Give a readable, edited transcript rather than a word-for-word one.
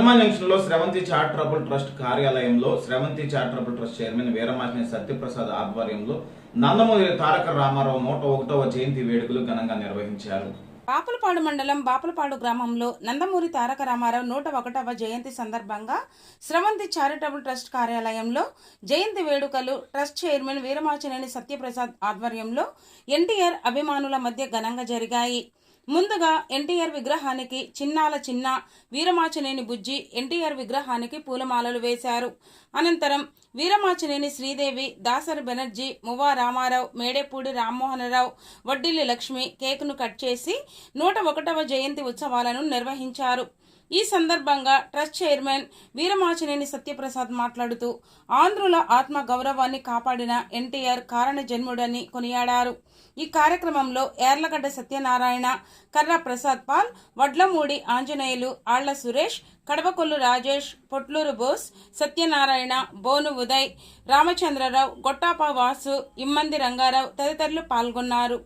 Hanuman junction లో స్రవంతి charitable trust కార్యాలయంలో Sravanthi charitable trust chairman Veeramachineni Satyaprasad ఆధ్వర్యంలో నందమూరి తారక రామారావు 101వ జయంతి వేడుకలు ఘనంగా నిర్వహించారు. బాపులపాడు మండలం బాపులపాడు గ్రామంలో నందమూరి తారక రామారావు 101వ జయంతి సందర్భంగా స్రవంతి చారిటబుల్ ట్రస్ట్ కార్యాలయంలో జయంతి వేడుకలు ట్రస్ట్ చైర్మన్ వీరమాచినేని సత్యప్రసాద్ ఆధ్వర్యంలో ఎన్టీఆర్ అభిమానుల మధ్య ఘనంగా జరిగాయి. ముందుగా ఎన్టీఆర్ విగ్రహానికి చిన్నాల చిన్న, వీరమాచినేని బుజ్జి ఎన్టీఆర్ విగ్రహానికి పూలమాలలు వేశారు. అనంతరం వీరమాచినేని శ్రీదేవి, దాసరి బెనర్జీ, మువ్వా రామారావు, మేడేపూడి రామ్మోహనరావు, వడ్డిల్లి లక్ష్మి కేకును కట్ చేసి 101వ జయంతి ఉత్సవాలను నిర్వహించారు. ఈ సందర్భంగా ట్రస్ట్ చైర్మన్ వీరమాచినేని సత్యప్రసాద్ మాట్లాడుతూ ఆంధ్రుల ఆత్మ గౌరవాన్ని కాపాడిన ఎన్టీఆర్ కారణ జన్ముడని కొనియాడారు. ఈ కార్యక్రమంలో యార్లగడ్డ సత్యనారాయణ, కర్ర ప్రసాద్ పాల్, వడ్లమూడి ఆంజనేయులు, ఆళ్ల సురేష్, కడవకొల్లు రాజేష్, పొట్లూరు బోస్, సత్యనారాయణ, బోను ఉదయ్, రామచంద్రరావు, గొట్టాప వాసు, ఇమ్మంది రంగారావు తదితరులు పాల్గొన్నారు.